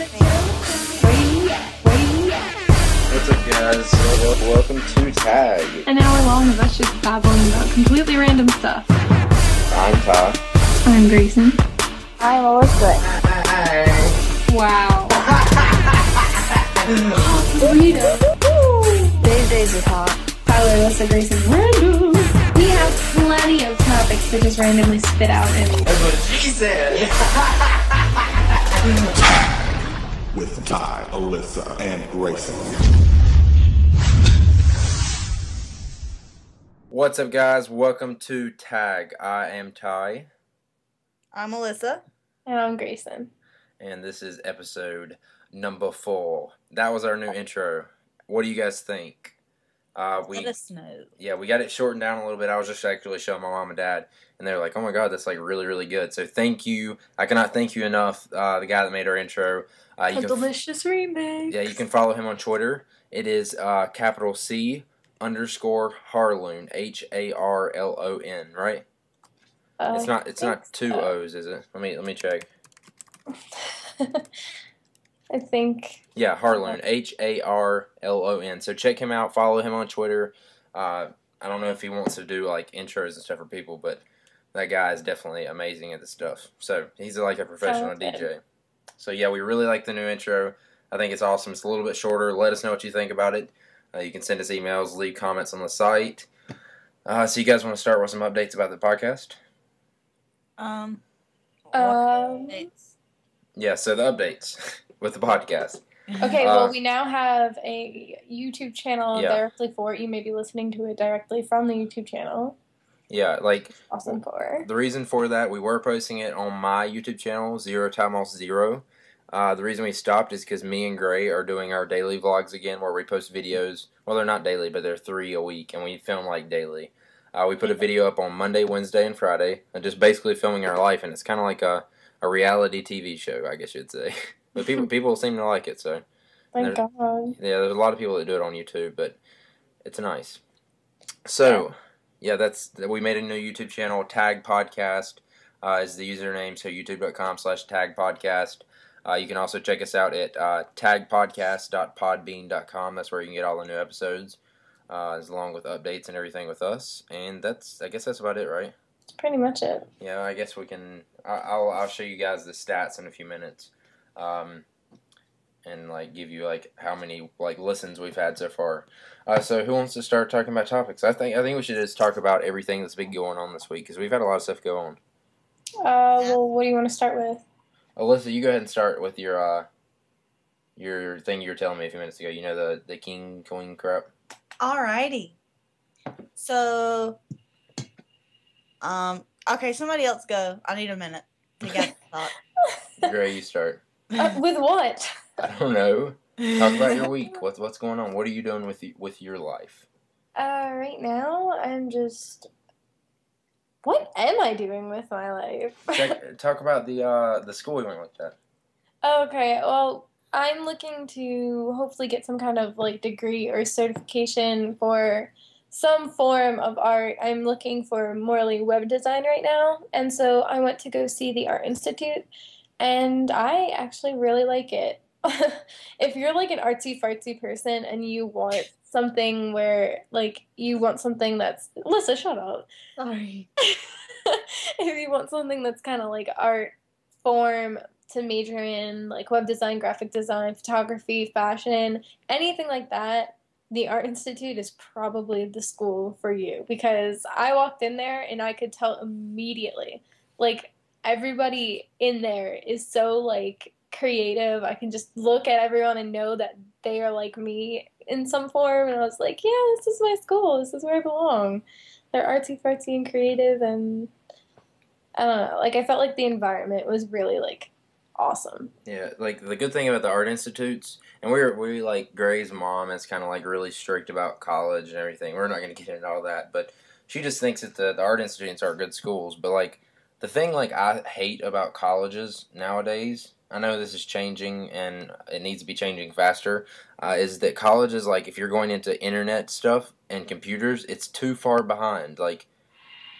What's up, guys? Welcome to T.A.G. An hour long of us just babbling about completely random stuff. I'm Ty. I'm Grayson. I'm Melissa. Wow. Burrito. These days is hot. Tyler, Alyssa, Grayson, random. We have plenty of topics to just randomly spit out and... That's what she said. With Ty, Alyssa, and Grayson. What's up, guys? Welcome to T.A.G. I am Ty. I'm Melissa. And I'm Grayson. And this is episode number 4. That was our new intro. What do you guys think? Let us know. Yeah, we got it shortened down a little bit. I was just actually showing my mom and dad, and they're like, oh my god, that's like really, really good. So thank you. I cannot thank you enough, the guy that made our intro. A delicious remix. Yeah, you can follow him on Twitter. It is capital C _ Harloon, Harlon, right? It's not two O's, is it? Let me check. I think. Yeah, Harloon, Harlon. So check him out. Follow him on Twitter. I don't know if he wants to do like intros and stuff for people, but that guy is definitely amazing at this stuff. So he's like a professional DJ. So yeah, we really like the new intro. I think it's awesome. It's a little bit shorter. Let us know what you think about it. You can send us emails, leave comments on the site. So you guys want to start with some updates about the podcast? Yeah, so the updates with the podcast. Okay, well, we now have a YouTube channel Yeah. directly for it. You may be listening to it directly from the YouTube channel. Yeah, like Awesome for. the reason for that, we were posting it on my YouTube channel, 0TimeLoss0. The reason we stopped is because me and Gray are doing our daily vlogs again, where we post videos. Well, they're not daily, but they're 3 a week, and we film like daily. We put a video up on Monday, Wednesday, and Friday, and just basically filming our life, and it's kind of like a reality TV show, I guess you'd say. But people seem to like it, so. Thank God. Yeah, there's a lot of people that do it on YouTube, but it's nice. So, yeah, we made a new YouTube channel. T.A.G Podcast is the username, so youtube.com/T.A.G Podcast. You can also check us out at tagpodcast.podbean.com. That's where you can get all the new episodes, along with updates and everything with us. And I guess that's about it, right? That's pretty much it. Yeah, I guess we can. I'll show you guys the stats in a few minutes, and like give you like how many like listens we've had so far. So who wants to start talking about topics? I think we should just talk about everything that's been going on this week because we've had a lot of stuff go on. Well, what do you want to start with? Alyssa, you go ahead and start with your thing you were telling me a few minutes ago. You know the king queen crap. Alrighty. So, okay, somebody else go. I need a minute. You got to talk. Gray, you start. With what? I don't know. Talk about your week. What's going on? What are you doing with your life? Right now, I'm just... What am I doing with my life? Talk about the school you went with that. Okay, well, I'm looking to hopefully get some kind of like degree or certification for some form of art. I'm looking for morely web design right now, and so I went to go see the Art Institute, and I actually really like it. If you're like an artsy-fartsy person and you want something where, like, you want something that's... Alyssa, shut up. Sorry. If you want something that's kind of like art form to major in, like web design, graphic design, photography, fashion, anything like that, the Art Institute is probably the school for you. Because I walked in there and I could tell immediately, like, everybody in there is so, like, creative. I can just look at everyone and know that they are like me in some form, and I was like, yeah, this is my school, this is where I belong. They're artsy-fartsy and creative, and I don't know, like, I felt like the environment was really, like, awesome. Yeah, like, the good thing about the Art Institutes, and we like, Gray's mom is kind of, like, really strict about college and everything. We're not going to get into all that, but she just thinks that the Art Institutes are good schools, but, like, the thing, like, I hate about colleges nowadays, I know this is changing and it needs to be changing faster, is that colleges, like, if you're going into internet stuff and computers, it's too far behind. Like,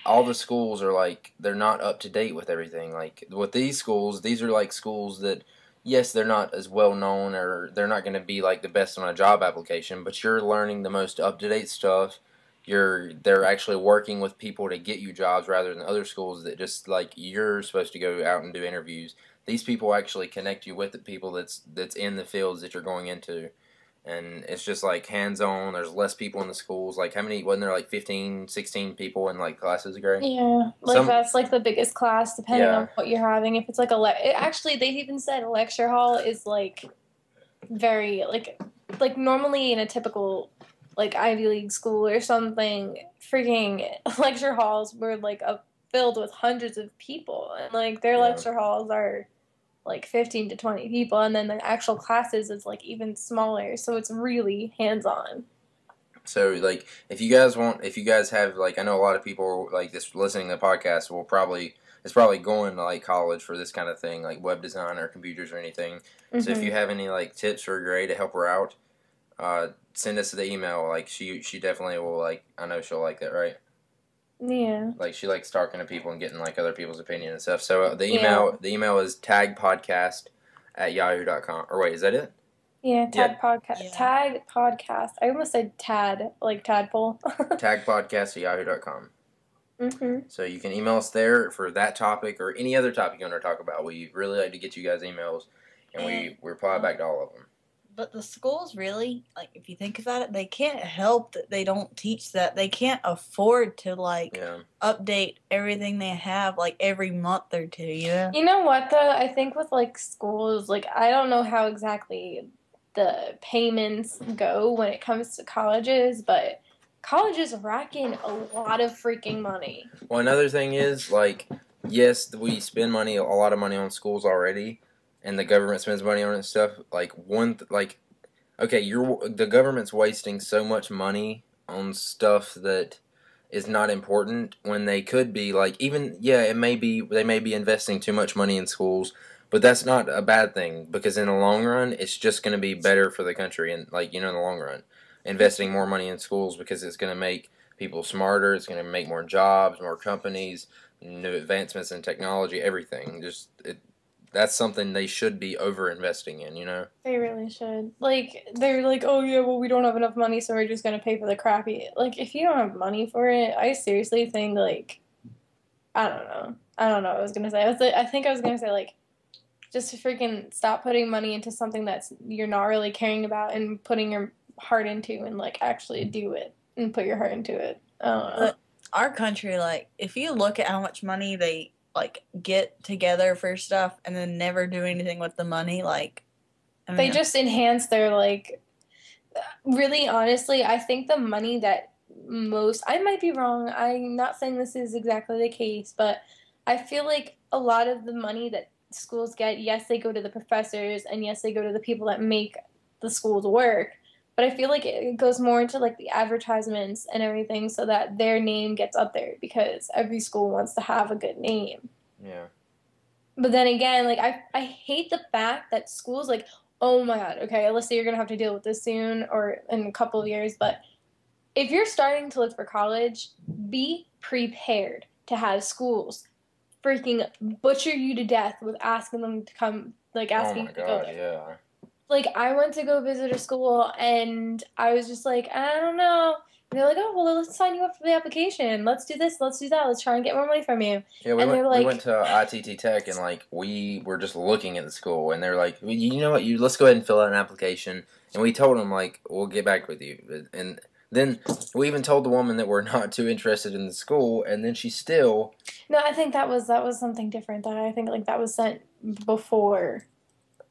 all the schools are, like, they're not up to date with everything. Like, with these schools, these are, like, schools that yes, they're not as well known, or they're not going to be like the best on a job application, but you're learning the most up to date stuff. They're actually working with people to get you jobs rather than other schools that just like you're supposed to go out and do interviews. These people actually connect you with the people that's in the fields that you're going into. And it's just like hands on. There's less people in the schools. Like, how many, wasn't there like 15, 16 people in like classes, Gray? Yeah, like that's like the biggest class depending Yeah. on what you're having. If it's like actually they've even said a lecture hall is like very like normally in a typical like Ivy League school or something, freaking lecture halls were like filled with hundreds of people, and like their Yeah. lecture halls are like 15 to 20 people, and then the actual classes is like even smaller, so it's really hands-on. So, like, if you guys have, like, I know a lot of people, like, this listening to the podcast it's probably going to, like, college for this kind of thing, like web design or computers or anything. Mm-hmm. So if you have any, like, tips for Gray to help her out, send us the email. Like, she definitely will, like, I know she'll like that, right? Yeah. Like, she likes talking to people and getting, like, other people's opinion and stuff. So the email is tagpodcast@yahoo.com. Or wait, is that it? Yeah, Podcast. Yeah. Tag Podcast. I almost said Tad, like tadpole. Tagpodcast@yahoo.com. Mm-hmm. So you can email us there for that topic or any other topic you want to talk about. We really like to get you guys emails, and we reply back to all of them. But the schools really, like, if you think about it, they can't help that they don't teach that. They can't afford to, like, update everything they have, like, every month or two, you know? You know what, though? I think with, like, schools, like, I don't know how exactly the payments go when it comes to colleges, but colleges rack in a lot of freaking money. Well, another thing is, like, yes, we spend a lot of money on schools already, and the government spends money on it and stuff. Like, okay, the government's wasting so much money on stuff that is not important when they could be, like, they may be investing too much money in schools, but that's not a bad thing, because in the long run, it's just going to be better for the country, and, like, in the long run, investing more money in schools, because it's going to make people smarter, it's going to make more jobs, more companies, new advancements in technology, everything. That's something they should be over-investing in, you know? They really should. Like, they're like, oh yeah, well, we don't have enough money, so we're just going to pay for the crappy. Like, if you don't have money for it, I seriously think, like, I don't know what I was going to say. I think I was going to say, like, just to freaking stop putting money into something that's you're not really caring about and putting your heart into, and, like, actually do it and put your heart into it. I don't know. But our country, like, if you look at how much money they, like, get together for stuff and then never do anything with the money, like, I mean, they just enhance their, like, really, honestly, I think the money that I might be wrong, I'm not saying this is exactly the case, but I feel like a lot of the money that schools get, yes, they go to the professors, and yes, they go to the people that make the schools work, but I feel like it goes more into, like, the advertisements and everything so that their name gets up there, because every school wants to have a good name. Yeah. But then again, like, I hate the fact that schools, like, oh my god, okay, Alyssa, you're going to have to deal with this soon or in a couple of years, but if you're starting to look for college, be prepared to have schools freaking butcher you to death with asking them to come, like, asking you to go there. Yeah. Like, I went to go visit a school, and I was just like, I don't know. And they're like, oh, well, let's sign you up for the application. Let's do this. Let's do that. Let's try and get more money from you. Yeah, we went to ITT Tech, and, like, we were just looking at the school, and they're like, you know what, let's go ahead and fill out an application. And we told them, like, we'll get back with you. And then we even told the woman that we're not too interested in the school, and then she still... No, I think that was something different. I think, like, that was sent before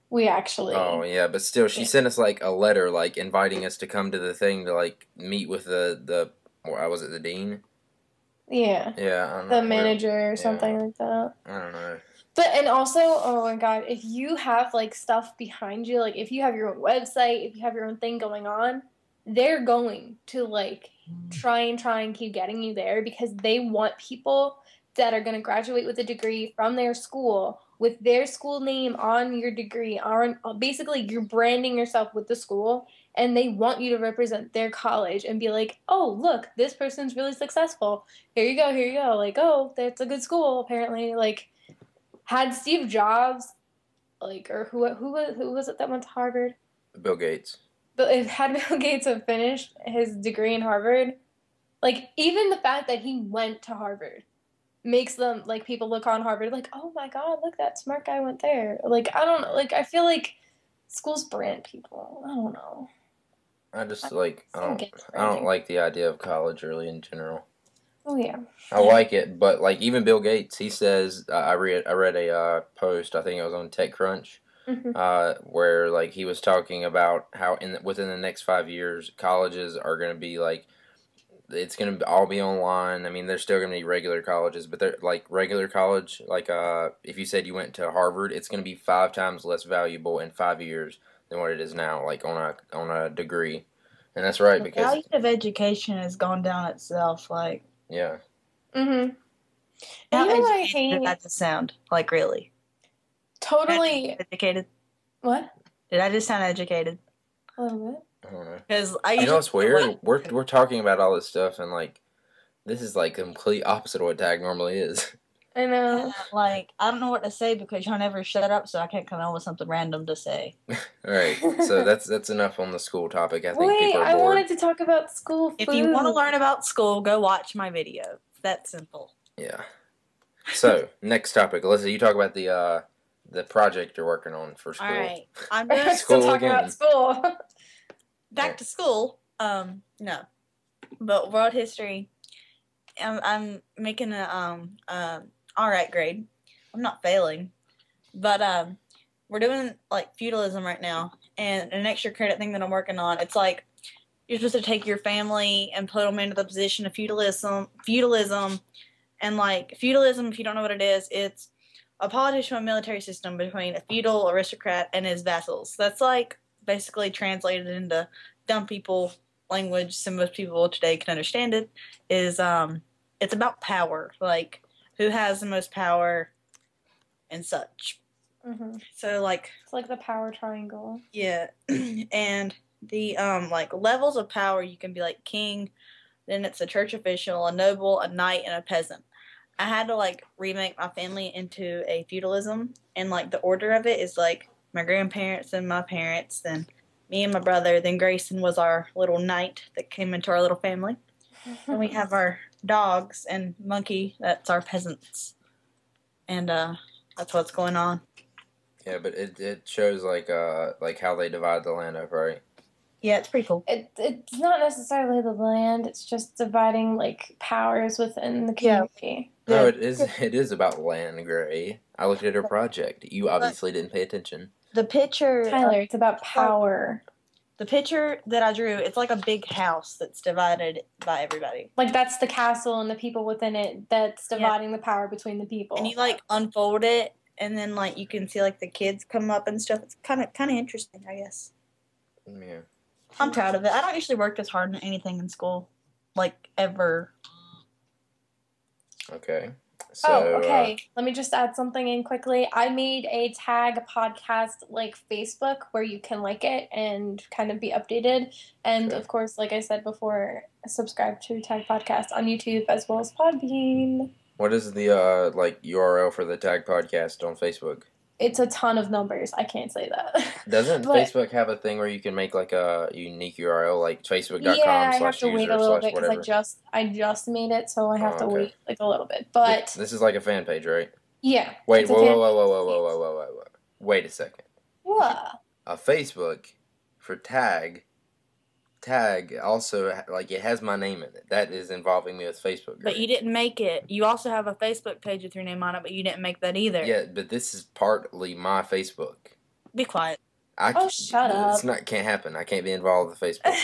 we actually... Oh, yeah, but still, she sent us, like, a letter, like, inviting us to come to the thing to, like, meet with the was it the dean? Yeah. Yeah, I don't know. The know. manager or something like that. I don't know. But, and also, oh my god, if you have, like, stuff behind you, like, if you have your own website, if you have your own thing going on, they're going to, like, try and keep getting you there, because they want people that are going to graduate with a degree from their school with their school name on your degree. Basically, you're branding yourself with the school, and they want you to represent their college and be like, oh, look, this person's really successful. Here you go. Like, oh, that's a good school, apparently. Like, had Steve Jobs, like, or who was it that went to Harvard? Bill Gates. But if had Bill Gates have finished his degree in Harvard, like even the fact that he went to Harvard makes them like people look on Harvard like, oh my God, look, that smart guy went there. Like I don't know, like I feel like schools brand people. I don't know. I just like I don't like the idea of college really in general. Oh yeah. I like it, but like even Bill Gates, he says I read a post, I think it was on TechCrunch, where like he was talking about how within the next 5 years colleges are going to be like it's going to all be online. I mean, there's still going to be regular colleges, but they're like regular college. Like, if you said you went to Harvard, it's going to be 5 times less valuable in 5 years than what it is now. Like on a degree, and that's right because the value of education has gone down itself. Like, yeah. Mhm. How educated did that just sound? Like, really? Totally educated. What? Did I just sound educated? A little bit. I don't know. Because you know what's weird? We're talking about all this stuff, and like this is like the complete opposite of what T.A.G normally is. I know. Yeah, like I don't know what to say because y'all never shut up, so I can't come up with something random to say. All right, so that's enough on the school topic. I think Wait, people are bored. I wanted to talk about school food. If you want to learn about school, go watch my video. That's simple. Yeah. So next topic, Alyssa, you talk about the project you're working on for school. All right, I'm going to talk about school. Back to school. No, but world history. I'm making a all right grade. I'm not failing, but we're doing like feudalism right now, and an extra credit thing that I'm working on. It's like you're supposed to take your family and put them into the position of feudalism, and like feudalism. If you don't know what it is, it's a politician and military system between a feudal aristocrat and his vassals. That's like basically translated into dumb people language, so most people today can understand it. Is it's about power, like who has the most power and such. Mm-hmm. So like it's like the power triangle. Yeah, and the like levels of power, you can be like king, then it's a church official, a noble, a knight, and a peasant. I had to like remake my family into a feudalism, and like the order of it is like my grandparents and my parents, then me and my brother, then Grayson was our little knight that came into our little family. And we have our dogs and monkey, that's our peasants. And that's what's going on. Yeah, but it shows like how they divide the land up, right? Yeah, it's pretty cool. It's not necessarily the land, it's just dividing like powers within the community. Yeah. No, it is about land, Gray. I looked at her project. You obviously didn't pay attention. The picture, Tyler, it's about power. The picture that I drew, it's like a big house that's divided by everybody. Like that's the castle and the people within it that's dividing the power between the people. And you like unfold it, and then like you can see like the kids come up and stuff. It's kind of interesting, I guess. Yeah. I'm proud of it. I don't usually work this hard on anything in school, like ever. Okay. So, okay. Let me just add something in quickly. I made a T.A.G podcast like Facebook where you can like it and kind of be updated. And of course, like I said before, subscribe to T.A.G podcast on YouTube as well as Podbean. What is the like URL for the T.A.G podcast on Facebook? It's a ton of numbers. I can't say that. Doesn't Facebook have a thing where you can make like a unique URL, like facebook.com/user/whatever? Yeah, I have to wait a little bit because I just made it, so I have to wait like a little bit. But this is like a fan page, right? Yeah. Wait, whoa. Wait a second. What? A Facebook for T.A.G. T.A.G also like it has my name in it. That is involving me with Facebook. But you didn't make it. You also have a Facebook page with your name on it, but you didn't make that either. Yeah, but this is partly my Facebook. Be quiet. Shut up. It's not can't happen. I can't be involved with Facebook.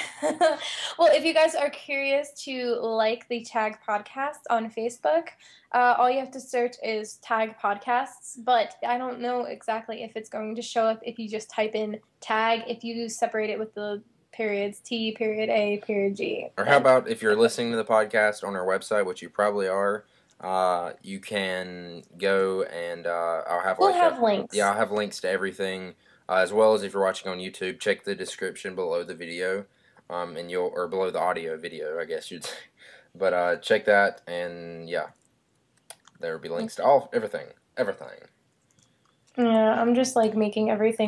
Well, if you guys are curious to like the T.A.G podcast on Facebook, all you have to search is T.A.G podcasts. But I don't know exactly if it's going to show up if you just type in T.A.G. If you separate it with the periods T, period A, period G. Or how about if you're listening to the podcast on our website, which you probably are, you can go and I'll have links. Yeah, I'll have links to everything, as well as if you're watching on YouTube, check the description below the video, or below the audio video, I guess you'd say. But check that, and yeah, there will be links to everything. Yeah, I'm just like making everything